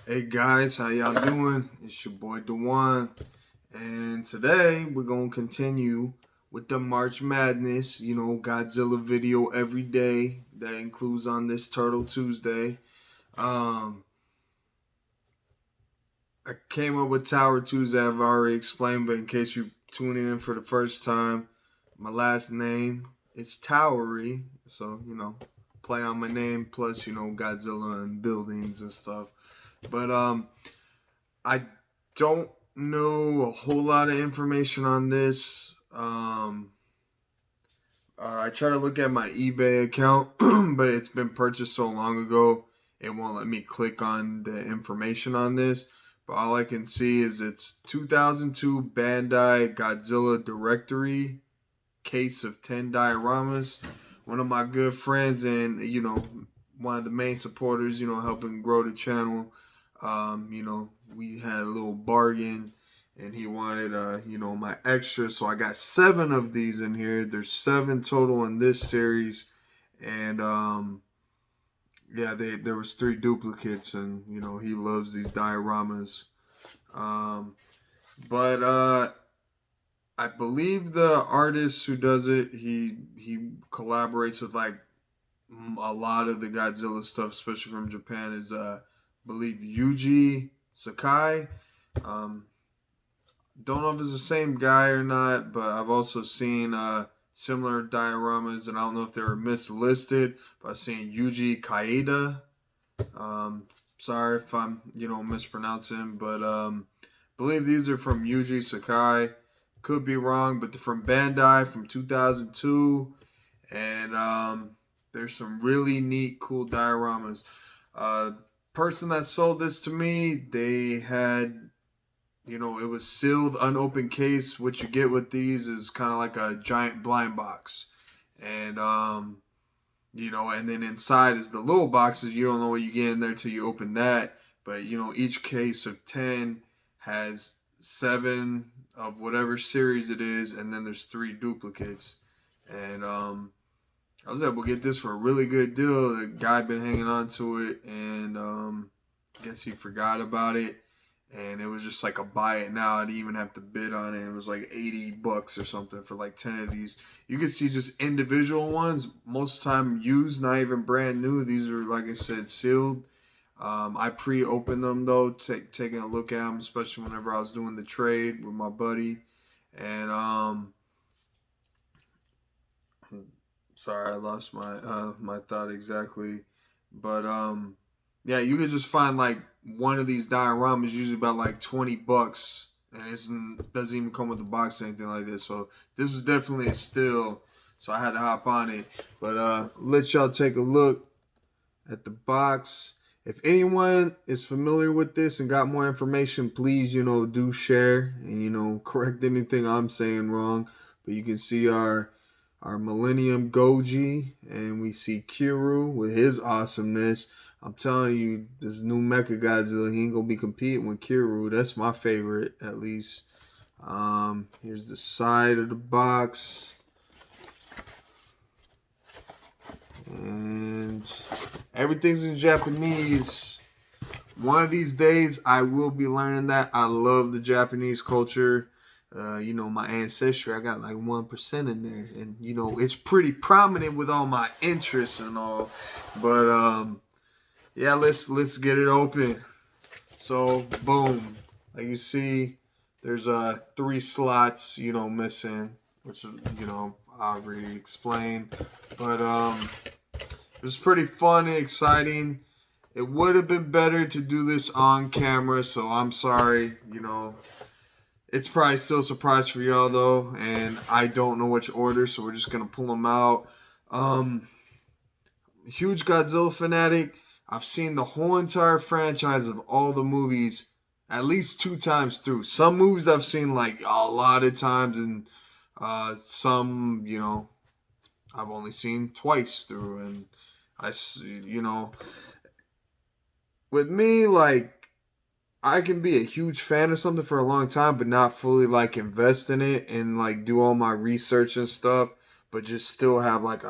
Hey guys, how y'all doing? It's your boy Dewan, and today we're gonna continue with the March Madness. Godzilla video every day. That includes on this Turtle Tuesday. Um, I came up with Tower Tuesday. I've already explained, but in case you tuning in for the first time, my last name is Towery, so play on my name plus Godzilla and buildings and stuff. But I don't know a whole lot of information on this. I try to look at my eBay account, but it's been purchased so long ago, it won't let me click on the information on this. But all I can see is it's 2002 Bandai Godzilla Directory case of 10 dioramas. One of my good friends and, one of the main supporters, helping grow the channel. We had a little bargain and he wanted, my extra. So I got 7 of these in here. There's 7 total in this series. And, yeah, there was 3 duplicates and, he loves these dioramas. But I believe the artist who does it, he collaborates with like a lot of the Godzilla stuff, especially from Japan. Is I believe Yuji Sakai. Um, don't know if it's the same guy or not, but I've also seen similar dioramas, and I don't know if they were mislisted. But I've seen Yuji Kaida. Um, Sorry if I'm mispronouncing, but believe these are from Yuji Sakai. Could be wrong, but they're from Bandai from 2002, and there's some really neat, cool dioramas. Uh, Person that sold this to me, they had, it was sealed, unopened case. What you get with these is kind of like a giant blind box, and and then inside is the little boxes. You don't know what you get in there till you open that. But each case of 10 has 7 of whatever series it is, and then there's 3 duplicates. And I was able to get this for a really good deal. The guy been hanging on to it, and I guess he forgot about it. And it was just like a buy it now. I didn't even have to bid on it. It was like $80 or something for like 10 of these. You can see just individual ones, most of the time used, not even brand new. These are, like I said, sealed. I pre-opened them though, taking a look at them, especially whenever I was doing the trade with my buddy. And sorry, I lost my thought exactly, but yeah, you could just find like one of these dioramas usually about like $20, and it doesn't even come with a box or anything like this. So this was definitely a steal. So I had to hop on it, but let y'all take a look at the box. If anyone is familiar with this and got more information, please, do share and, correct anything I'm saying wrong. But you can see our Millennium Goji, and we see Kiru with his awesomeness. I'm telling you, this new Mecha Godzilla, he ain't gonna be competing with Kiru. That's my favorite, at least. Here's the side of the box. And everything's in Japanese. One of these days, I will be learning that. I love the Japanese culture. My ancestry, I got like 1% in there. And, it's pretty prominent with all my interests and all. But, yeah, let's get it open. So, boom. Like you see, there's 3 slots, missing, which, I already explained. But, it was pretty fun and exciting. It would have been better to do this on camera, so I'm sorry. It's probably still a surprise for y'all though, and I don't know which order, so we're just gonna pull them out. Huge Godzilla fanatic. I've seen the whole entire franchise of all the movies at least 2 times through. Some movies I've seen like a lot of times, and some, I've only seen twice through. And with me, like, I can be a huge fan of something for a long time, but not fully like invest in it and like do all my research and stuff, but just still have like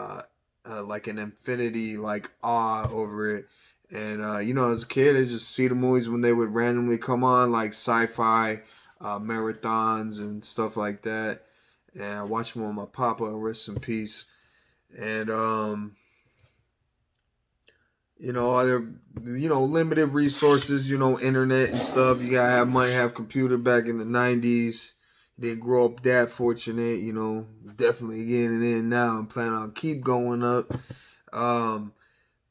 like an infinity like awe over it. And as a kid, I just see the movies when they would randomly come on, like sci-fi marathons and stuff like that. And I watch them with my papa, rest in peace. And other limited resources, internet and stuff. You gotta have money, have computer back in the '90s. Didn't grow up that fortunate, definitely getting in now and plan on keep going up. Um,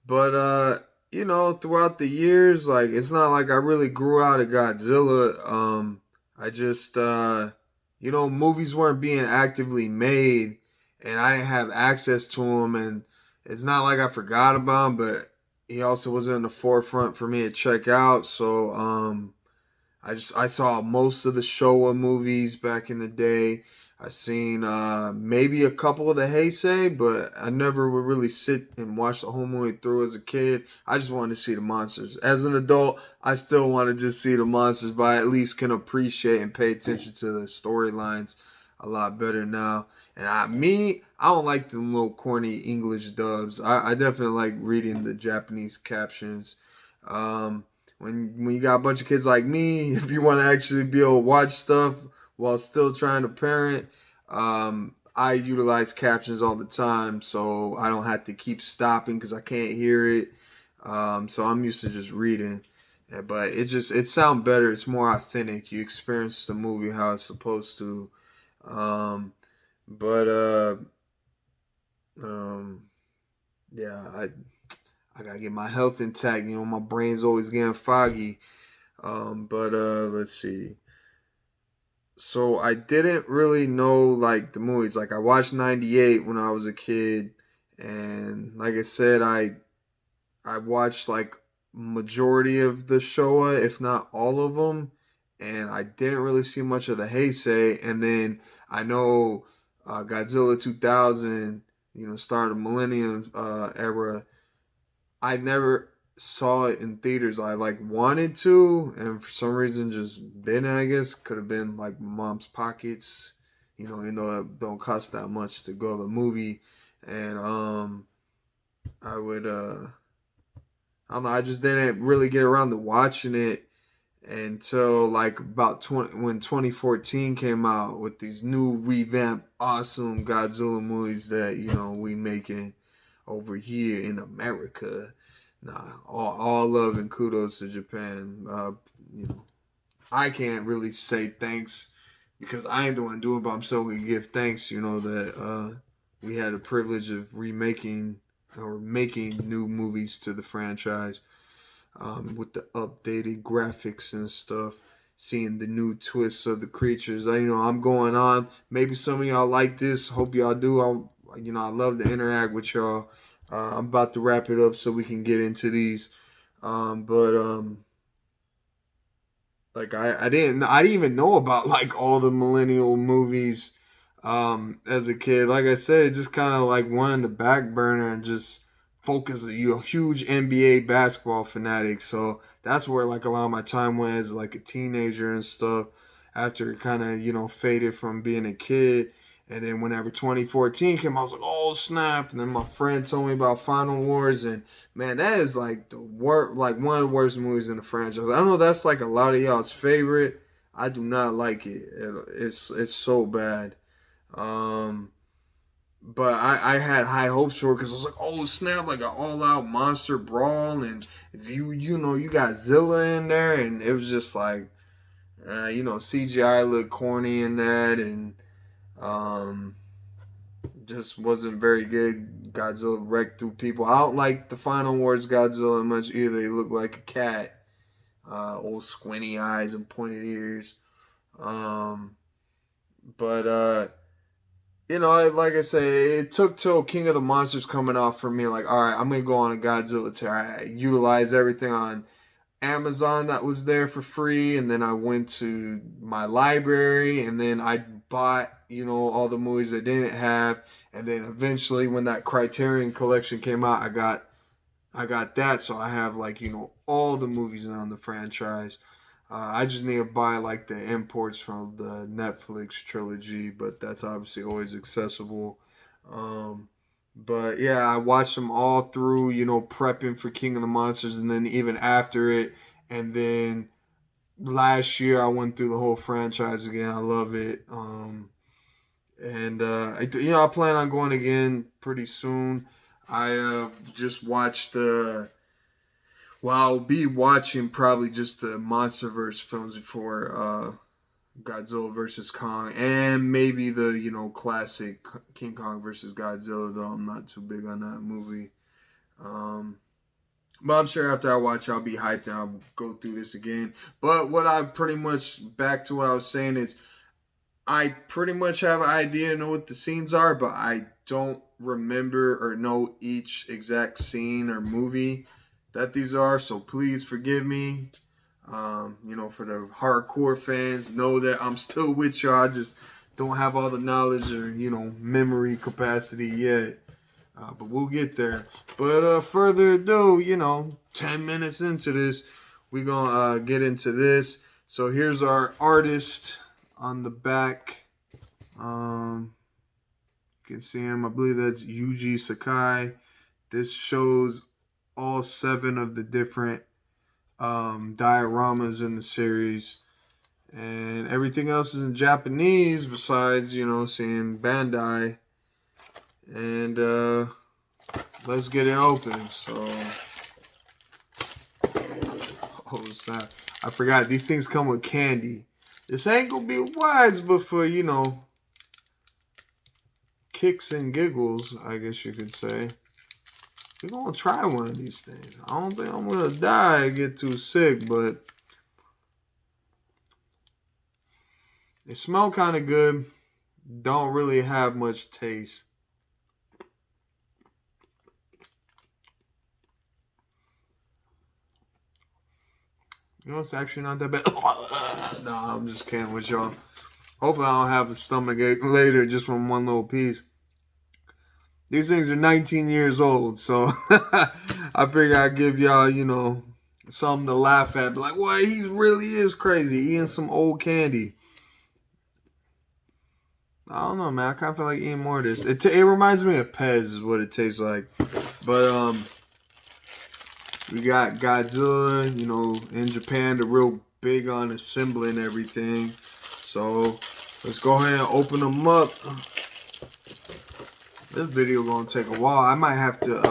but throughout the years, like it's not like I really grew out of Godzilla. I just movies weren't being actively made, and I didn't have access to them. And it's not like I forgot about him, but he also wasn't in the forefront for me to check out. So I saw most of the Showa movies back in the day. I seen maybe a couple of the Heisei, but I never would really sit and watch the whole movie through as a kid. I just wanted to see the monsters. As an adult, I still want to just see the monsters, but I at least can appreciate and pay attention to the storylines a lot better now. And I don't like the little corny English dubs. I definitely like reading the Japanese captions. Um, when you got a bunch of kids like me, if you want to actually be able to watch stuff while still trying to parent, I utilize captions all the time, so I don't have to keep stopping because I can't hear it. So I'm used to just reading. Yeah, but it sounds better. It's more authentic. You experience the movie how it's supposed to. Um, but um, yeah, I gotta get my health intact. My brain's always getting foggy. But let's see. So I didn't really know like the movies. Like I watched '98 when I was a kid, and like I said, I watched like majority of the Showa, if not all of them, and I didn't really see much of the Heisei. And then I know Godzilla 2000, start of Millennium era. I never saw it in theaters. I like wanted to, and for some reason just didn't. I guess could have been like mom's pockets, it don't cost that much to go to the movie, and I would I don't know. I just didn't really get around to watching it until like about 2014 came out with these new revamped awesome Godzilla movies that we making over here in America. Nah, all love and kudos to Japan. You know, I can't really say thanks because I ain't the one doing it, but I'm still gonna give thanks. That we had the privilege of remaking or making new movies to the franchise with the updated graphics and stuff. Seeing the new twists of the creatures. I'm going on. Maybe some of y'all like this. Hope y'all do. I love to interact with y'all. I'm about to wrap it up so we can get into these. But like I didn't even know about like all the millennial movies as a kid. Like I said, it just kind of like went on the back burner and just focus. You a huge NBA basketball fanatic, so that's where like a lot of my time went as like a teenager and stuff. After it kind of faded from being a kid, and then whenever 2014 came, I was like, oh snap! And then my friend told me about Final Wars, and man, that is like the worst, like one of the worst movies in the franchise. I know that's like a lot of y'all's favorite. I do not like it. It's so bad. Um, but I had high hopes for it because I was like, oh snap, like an all out monster brawl, and you got Zilla in there, and it was just like, CGI looked corny in that, and um, just wasn't very good. Godzilla wrecked through people. I don't like the Final Wars Godzilla much either. He looked like a cat, old squinty eyes and pointed ears. Um, but like I say, it took till King of the Monsters coming out for me. Like, all right, I'm gonna go on a Godzilla tear. I utilize everything on Amazon that was there for free, and then I went to my library, and then I bought all the movies I didn't have, and then eventually when that Criterion collection came out, I got that, so I have like all the movies on the franchise. I just need to buy like the imports from the Netflix trilogy, but that's obviously always accessible. Um, But yeah, I watched them all through, prepping for King of the Monsters, and then even after it, and then last year I went through the whole franchise again. I love it. And I plan on going again pretty soon. I just watched. Well, I'll be watching probably just the MonsterVerse films before Godzilla versus Kong, and maybe the classic King Kong versus Godzilla. Though I'm not too big on that movie. Um, but I'm sure after I watch, I'll be hyped and I'll go through this again. But what I pretty much back to what I was saying is I pretty much have an idea, know what the scenes are, but I don't remember or know each exact scene or movie that these are. So please forgive me. For the hardcore fans, know that I'm still with y'all. I just don't have all the knowledge or memory capacity yet. But we'll get there. But further ado, 10 minutes into this, we're going to get into this. So here's our artist on the back. You can see him. I believe that's Yuji Sakai. This shows all 7 of the different dioramas in the series. And everything else is in Japanese besides, seeing Bandai. And let's get it open. So, oh snap! I forgot these things come with candy. This ain't gonna be wise, but for kicks and giggles, I guess you could say. We're gonna try one of these things. I don't think I'm gonna die and get too sick, but they smell kind of good. Don't really have much taste. It's actually not that bad. Nah, I'm just kidding with y'all. Hopefully, I don't have a stomach ache later just from one little piece. These things are 19 years old, so I figure I'd give y'all, something to laugh at. Be like, what? He really is crazy eating some old candy. I don't know, man. I kind of feel like eating more of this. It reminds me of Pez, is what it tastes like. But we got Godzilla. In Japan, they're real big on assembling everything. So let's go ahead and open them up. This video gonna take a while. I might have to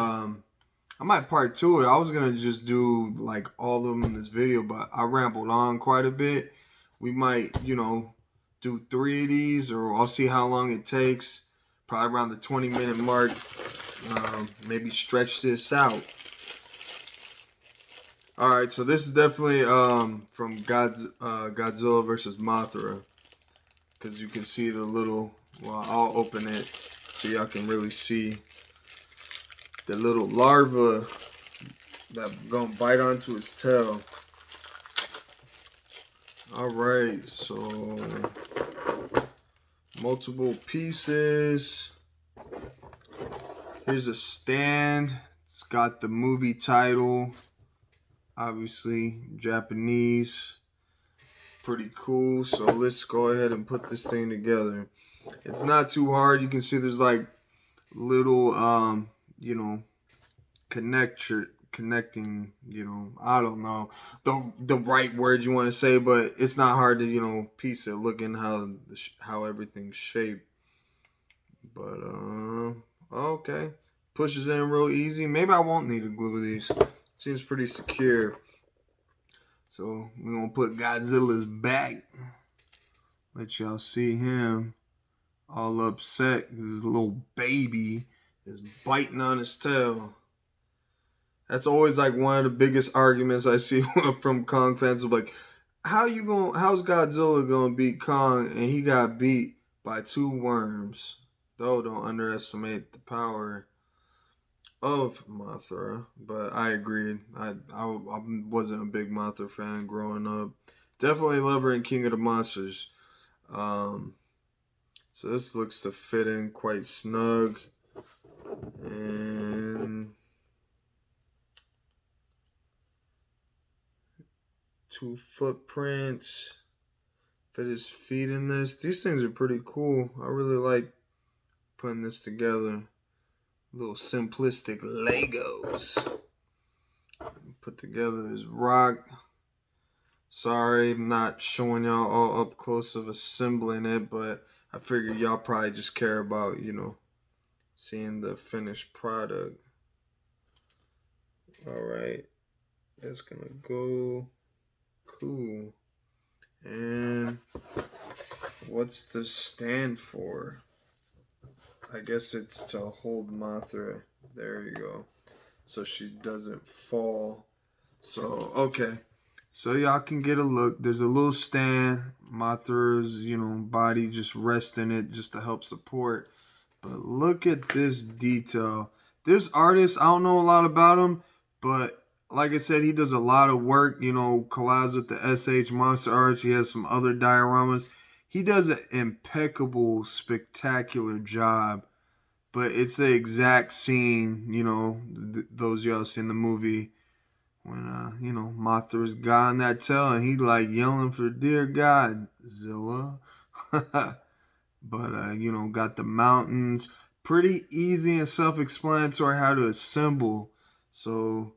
I might part 2 it. I was gonna just do like all of them in this video, but I rambled on quite a bit. We might, do 3 of these, or I'll see how long it takes. Probably around the 20-minute mark. Maybe stretch this out. Alright, so this is definitely from Godzilla versus Mothra. Because you can see the little, well, I'll open it so y'all can really see the little larva that's gonna bite onto his tail. Alright, so multiple pieces. Here's a stand. It's got the movie title, obviously Japanese. Pretty cool. So let's go ahead and put this thing together. It's not too hard. You can see there's like little connecting, I don't know the right word you want to say, but it's not hard to piece it looking how everything's shaped. But okay, pushes in real easy. Maybe I won't need to glue these. Seems pretty secure. So we're gonna put Godzilla's back. Let y'all see him all upset because his little baby is biting on his tail. That's always like one of the biggest arguments I see from Kong fans. Of like, how's Godzilla gonna beat Kong and he got beat by 2 worms? Though don't underestimate the power of Mothra. But I agreed. I wasn't a big Mothra fan growing up. Definitely love her in King of the Monsters. So this looks to fit in quite snug. And 2 footprints. Fit his feet in this. These things are pretty cool. I really like putting this together. Little simplistic Legos. Put together this rock. Sorry, I'm not showing y'all all up close of assembling it, but I figure y'all probably just care about, seeing the finished product. Alright, that's gonna go. Cool. And what's the stand for? I guess it's to hold Mothra. There you go. So she doesn't fall. So, okay. So y'all can get a look. There's a little stand. Mothra's, body just resting it just to help support. But look at this detail. This artist, I don't know a lot about him, but like I said, he does a lot of work, collabs with the SH Monster Arts. He has some other dioramas. He does an impeccable, spectacular job. But it's the exact scene, those y'all seen the movie when, Mothra's got on that tail and he like yelling for dear God, Zilla. But, got the mountains. Pretty easy and self-explanatory how to assemble. So,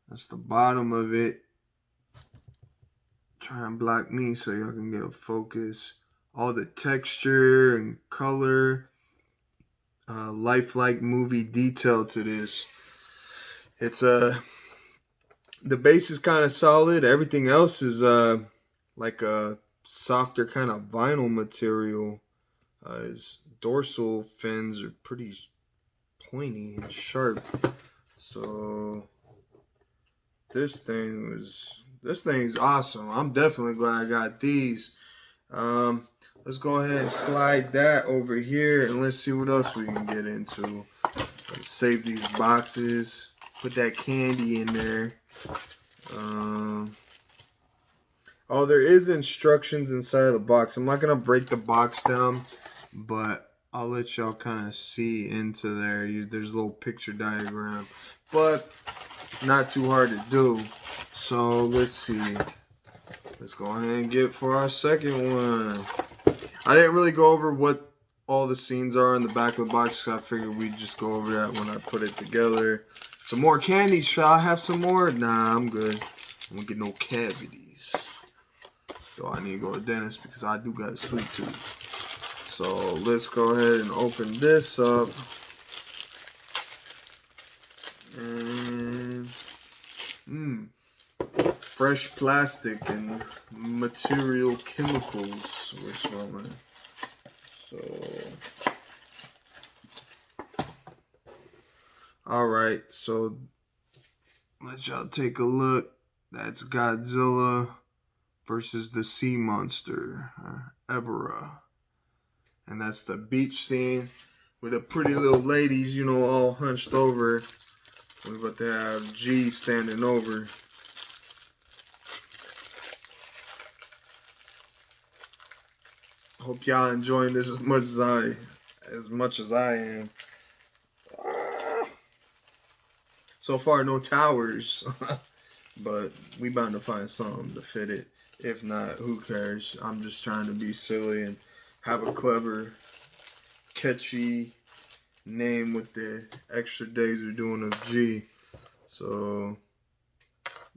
that's the bottom of it. Try and block me so y'all can get a focus. All the texture and color. Lifelike movie detail to this. It's the base is kind of solid. Everything else is like a softer kind of vinyl material. His dorsal fins are pretty pointy and sharp. So this thing's awesome. I'm definitely glad I got these. Let's go ahead and slide that over here and let's see what else we can get into. Let's save these boxes. Put that candy in there. Oh, there is instructions inside of the box. I'm not gonna break the box down, but I'll let y'all kind of see into there. There's a little picture diagram, but not too hard to do. So let's see. Let's go ahead and get for our second one. I didn't really go over what all the scenes are in the back of the box, so I figured we'd just go over that when I put it together. Some more candy. Shall I have some more? Nah, I'm good. I don't get no cavities. So I need to go to the dentist because I do got a sweet tooth. So let's go ahead and open this up. And fresh plastic and material chemicals we're smelling. So alright, so let y'all take a look. That's Godzilla versus the sea monster, Ebera. And that's the beach scene with the pretty little ladies, all hunched over. We're about to have G standing over. Hope y'all enjoying this as much as I am. So far, no towers, but we bound to find something to fit it. If not, who cares? I'm just trying to be silly and have a clever, catchy name with the extra days we're doing of G. So,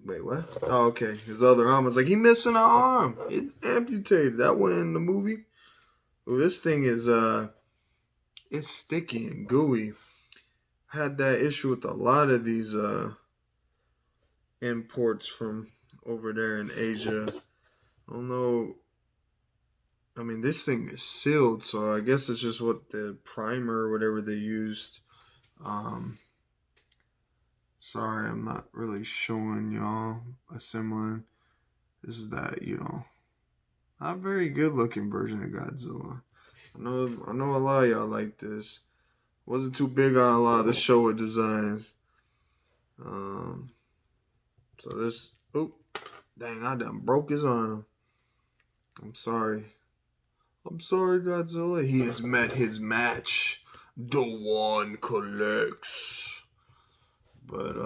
wait, what? Oh, okay. His other arm was like, he missing an arm. It amputated. That one in the movie. Ooh, this thing is it's sticky and gooey. Had that issue with a lot of these imports from over there in Asia. I don't know. I mean, this thing is sealed, so I guess it's just what the primer or whatever they used. Sorry, I'm not really showing y'all assembling. This is that, not very good looking version of Godzilla. I know a lot of y'all like this. Wasn't too big on a lot of the Showa designs. So this, dang, I done broke his arm. I'm sorry. I'm sorry, Godzilla. He has met his match. The one collects. But,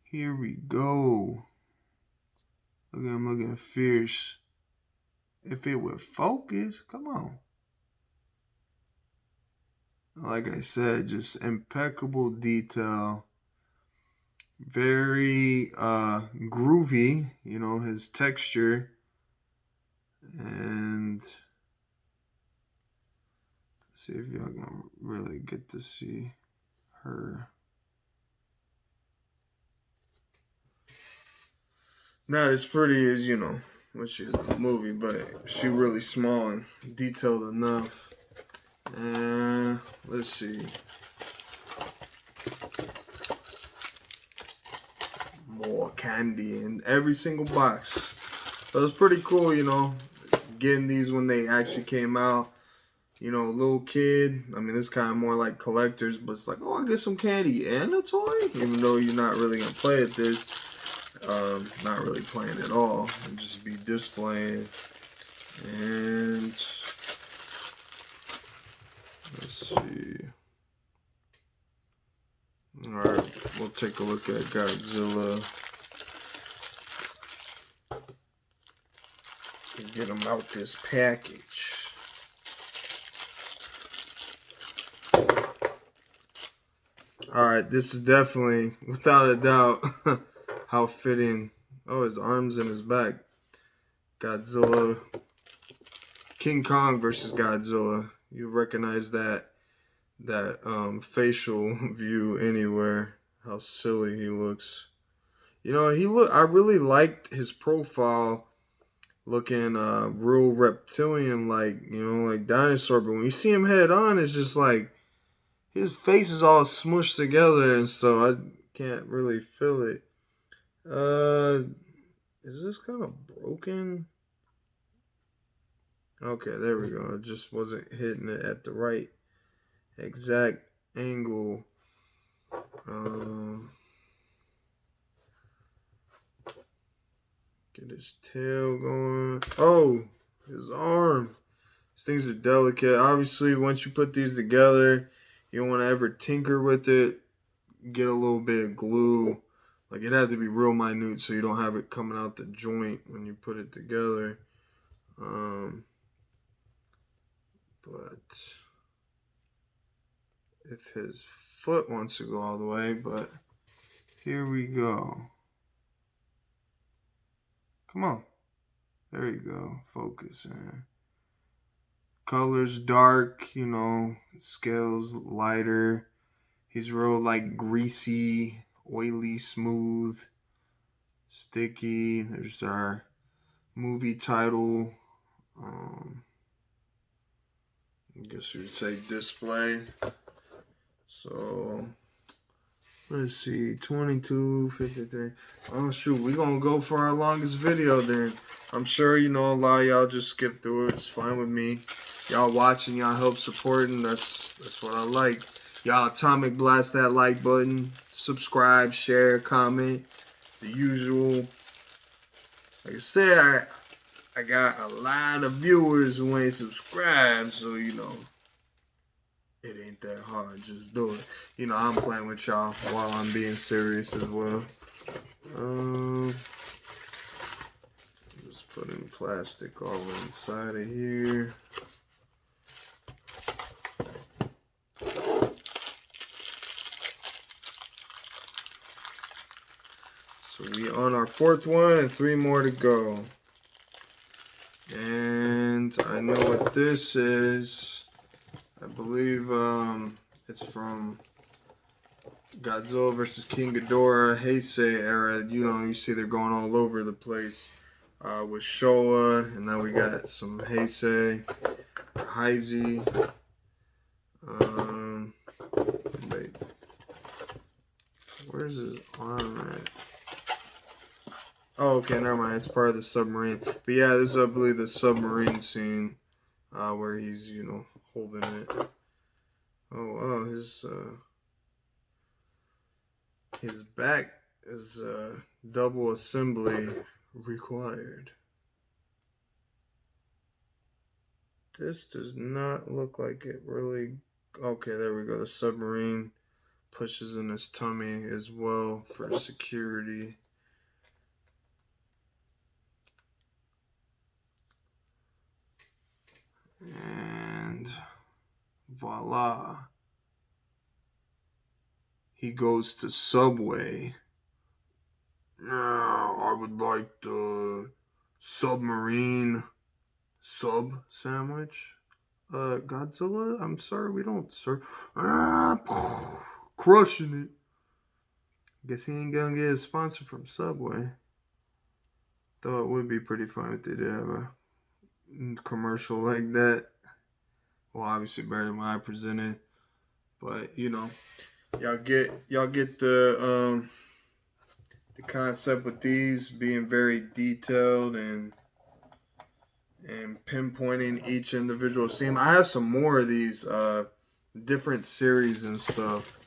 here we go. Look at him looking fierce. If it would focus, come on. Like I said, just impeccable detail. Very groovy, his texture. And let's see if y'all can really get to see her. Not as pretty as, when she's in the movie, but she really small and detailed enough. And let's see. More candy in every single box. But it was pretty cool, getting these when they actually came out. A little kid. I mean, this kind of more like collectors, but it's like, oh, I get some candy and a toy, even though you're not really gonna play at this. Not really playing at all, and just be displaying. And let's see. All right, we'll take a look at Godzilla. Get him out this package. Alright, this is definitely, without a doubt, how fitting. Oh, his arms and his back. Godzilla. King Kong versus Godzilla. You recognize that facial view anywhere. How silly he looks. I really liked his profile looking real reptilian like dinosaur, but when you see him head on, it's just like his face is all smushed together and stuff. I can't really feel it. Is this kind of broken? Okay, there we go. I just wasn't hitting it at the right exact angle. Get his tail going. Oh, his arm. These things are delicate. Obviously, once you put these together, you don't want to ever tinker with it. Get a little bit of glue. Like, it had to be real minute so you don't have it coming out the joint when you put it together. But if his foot wants to go all the way, but here we go. Come on. There you go. Focus. Colors dark, scales lighter. He's real like greasy, oily, smooth, sticky. There's our movie title. I guess you would say display. So let's see, 22:53. Oh shoot, we're gonna go for our longest video then. I'm sure a lot of y'all just skip through it. It's fine with me. Y'all watching, y'all help supporting. That's what I like. Y'all atomic blast that like button, subscribe, share, comment, the usual. Like I said, I got a lot of viewers who ain't subscribed, so it ain't that hard. Just do it. I'm playing with y'all while I'm being serious as well. Just putting plastic all inside of here. So we on our fourth one and 3 more to go. And I know what this is. I believe it's from Godzilla versus King Ghidorah, Heisei era. You see they're going all over the place with Showa, and now we got some Heisei, Heisei. Wait, where's his arm at? Oh, okay, never mind. It's part of the submarine. But yeah, this is, I believe, the submarine scene where he's, holding it. Oh, wow, his back is double assembly required. This does not look like it really. Okay, there we go. The submarine pushes in his tummy as well for security. And voila. he goes to Subway. I would like the submarine sub sandwich. Godzilla? I'm sorry, we don't serve. Crushing it. Guess he ain't gonna get a sponsor from Subway. Though it would be pretty fun if they did have a commercial like that. Well, obviously better than what I presented, but you know, y'all get the concept with these being very detailed and pinpointing each individual scene. I have some more of these different series and stuff.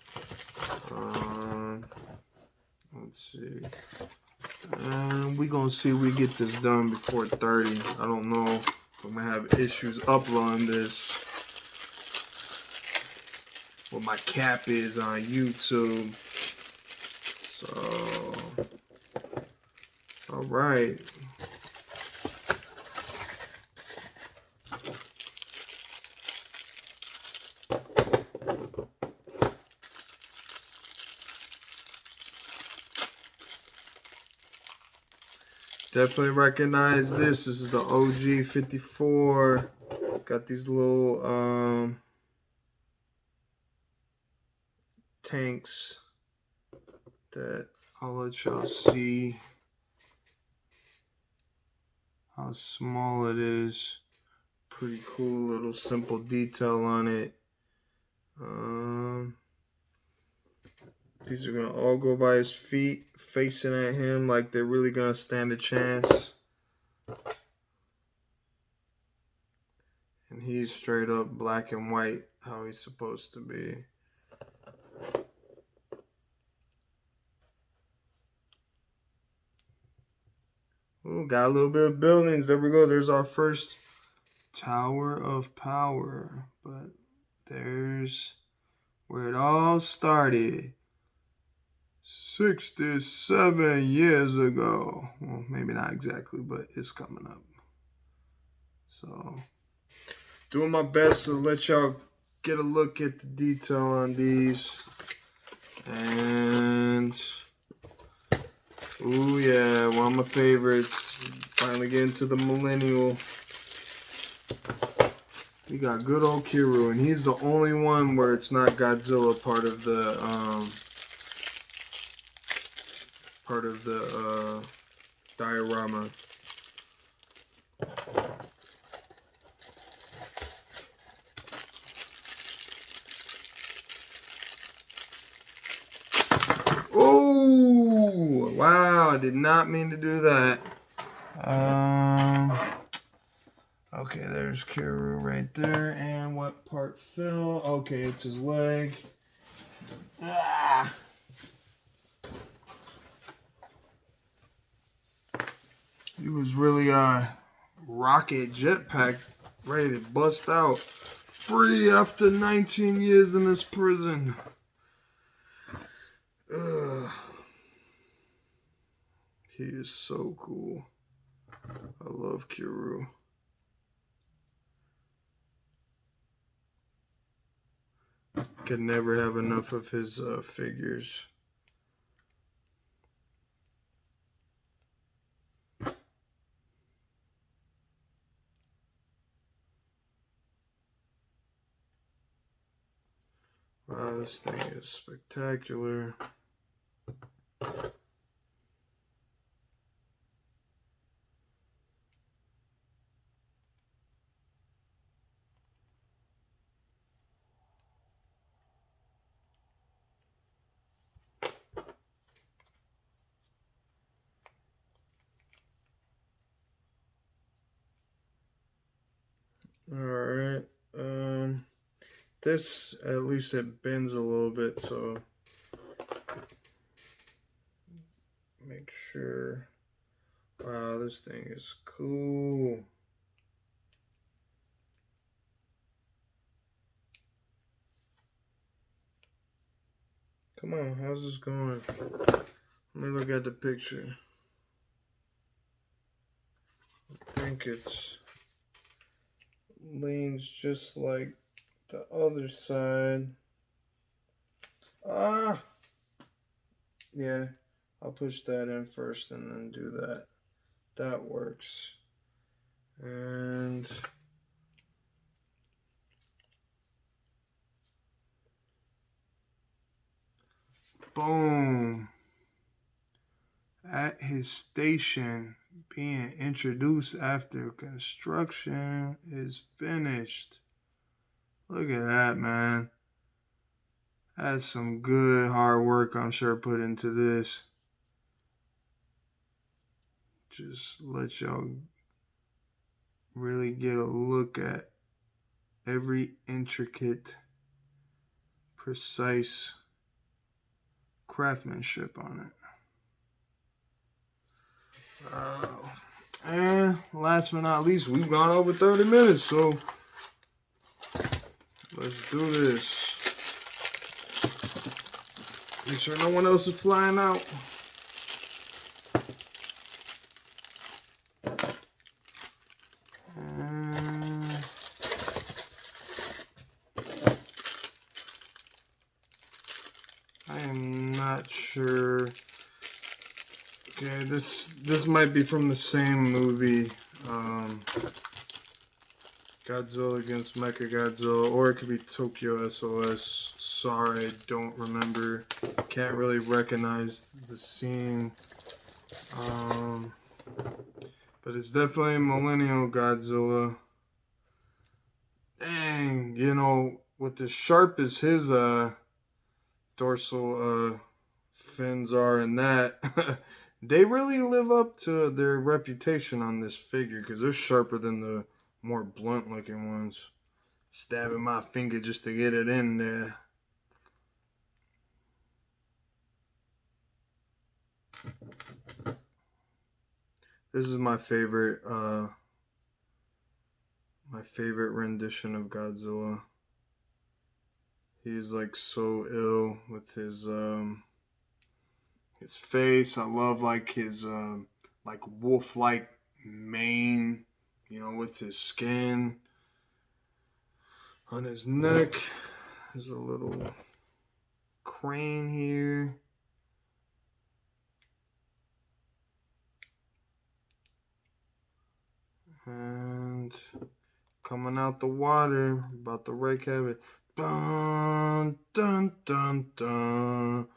Let's see. And we're going to see if we get this done before 30. I don't know if I'm going to have issues uploading this. What my cap is on YouTube. So, all right. Definitely recognize this. This is the OG 54. Got these little tanks that I'll let y'all see how small it is. Pretty cool little simple detail on it. These are gonna all go by his feet, facing at him like they're really gonna stand a chance. And he's straight up black and white, how he's supposed to be. Ooh, got a little bit of buildings. There we go. There's our first Tower of Power. But there's where it all started. 67 years ago. Well, maybe not exactly, but it's coming up. So, doing my best to let y'all get a look at the detail on these. And, ooh yeah, one of my favorites. Finally getting to the millennial. We got good old Kiryu, and he's the only one where it's not Godzilla part of the diorama. Oh wow! I did not mean to do that. Okay, there's Kiryu right there, and what part fell? Okay, it's his leg. Ah. He was really rocket jetpack ready to bust out. Free after 19 years in this prison. He is so cool. I love Kiryu. Can never have enough of his figures. Wow, this thing is spectacular. Alright. This, at least it bends a little bit, so make sure. Wow, this thing is cool. Come on, how's this going? Let me look at the picture. I think it's leans just like the other side. Ah! Yeah, I'll push that in first and then do that. That works. And boom. At his station, being introduced after construction is finished. Look at that, man. That's some good hard work, I'm sure, put into this. Just let y'all really get a look at every intricate, precise craftsmanship on it. And last but not least, we've gone over 30 minutes, so let's do this. Make sure no one else is flying out. I am not sure. Okay, this might be from the same movie, Godzilla against Mechagodzilla, or it could be Tokyo SOS. Sorry, I don't remember. Can't really recognize the scene. But it's definitely Millennial Godzilla. Dang, with as sharp as his dorsal fins are in that, they really live up to their reputation on this figure because they're sharper than the more blunt looking ones. Stabbing my finger just to get it in there. This is my favorite rendition of Godzilla. He's like so ill with his face. I love like his like wolf-like mane, with his skin on his neck. There's a little crane here. And coming out the water, about to wreak havoc. Dun dun dun dun.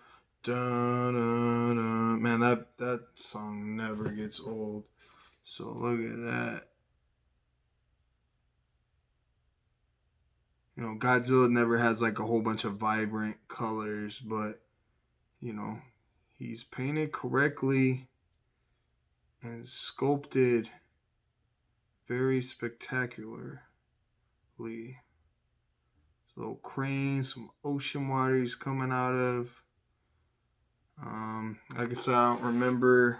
Dun, dun, dun. Man, that song never gets old. So look at that. Godzilla never has like a whole bunch of vibrant colors, but he's painted correctly and sculpted very spectacularly. Little crane, some ocean water he's coming out of. Like I said, I don't remember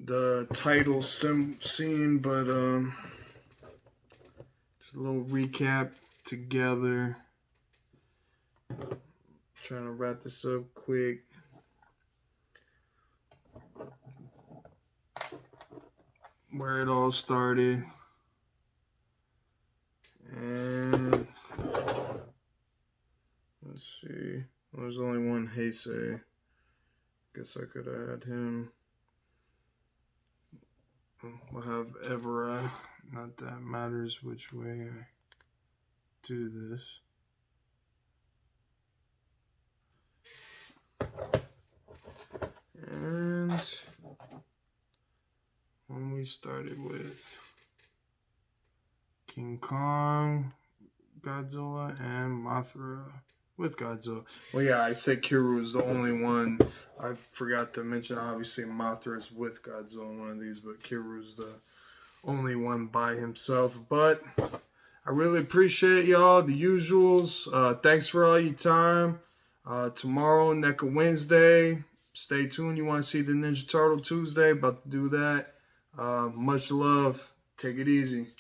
the title scene, but just a little recap together. Trying to wrap this up quick. Where it all started. And let's see. Well, there's only one Heisei. Guess I could have had him. We'll have Evera. Not that matters which way I do this. And when we started with King Kong, Godzilla, and Mothra with Godzilla. Well, yeah, I said Kiru is the only one. I forgot to mention, obviously, Mothra is with Godzilla in one of these, but Kiru's the only one by himself. But I really appreciate y'all, the usuals. Thanks for all your time. Tomorrow, NECA Wednesday. Stay tuned. You want to see the Ninja Turtle Tuesday? About to do that. Much love. Take it easy.